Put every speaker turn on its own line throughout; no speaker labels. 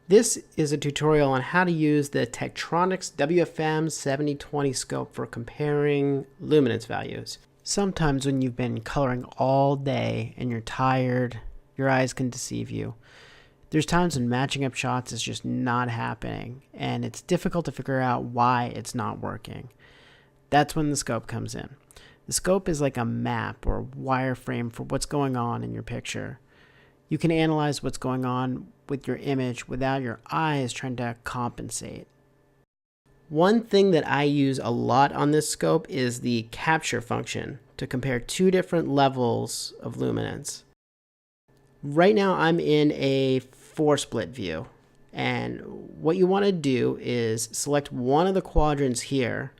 This is a tutorial on how to use the Tektronix WFM 7020 scope for comparing luminance values. Sometimes when you've been coloring all day and you're tired, your eyes can deceive you. There's times when matching up shots is just not happening, and it's difficult to figure out why it's not working. That's when the scope comes in. The scope is like a map or wireframe for what's going on in your picture. You can analyze what's going on with your image without your eyes trying to compensate. One thing that I use a lot on this scope is the capture function to compare two different levels of luminance. Right now I'm in a 4-split view, and what you want to do is select one of the quadrants here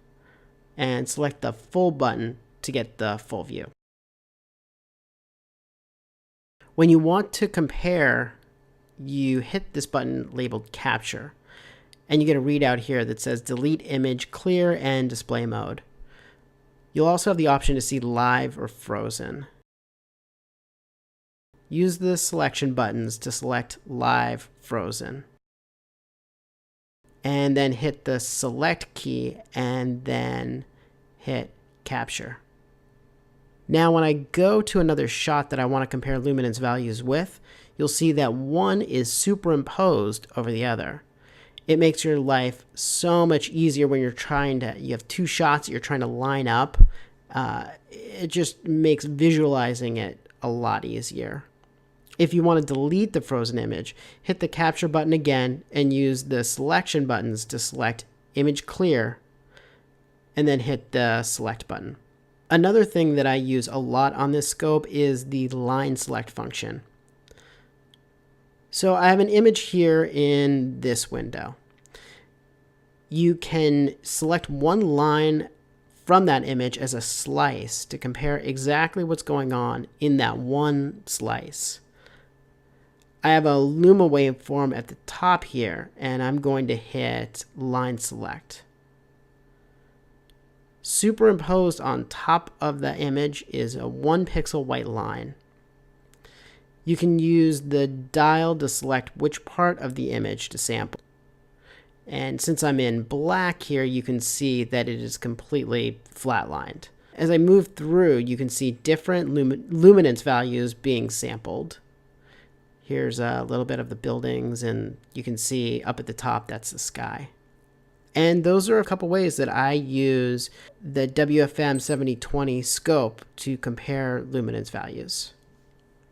and select the full button to get the full view. When you want to compare, you hit this button labeled Capture, and you get a readout here that says Delete Image, Clear, and Display Mode. You'll also have the option to see Live or Frozen. Use the selection buttons to select Live, Frozen, and then hit the Select key and then hit Capture. Now when I go to another shot that I want to compare luminance values with, you'll see that one is superimposed over the other. It makes your life so much easier when you have two shots that you're trying to line up. It just makes visualizing it a lot easier. If you want to delete the frozen image, hit the capture button again and use the selection buttons to select Image Clear and then hit the Select button. Another thing that I use a lot on this scope is the line select function. So I have an image here in this window. You can select one line from that image as a slice to compare exactly what's going on in that one slice. I have a Luma waveform at the top here, and I'm going to hit line select. Superimposed on top of the image is a 1 pixel white line. You can use the dial to select which part of the image to sample. And since I'm in black here, you can see that it is completely flatlined. As I move through, you can see different luminance values being sampled. Here's a little bit of the buildings, and you can see up at the top, that's the sky. And those are a couple ways that I use the WFM 7020 scope to compare luminance values.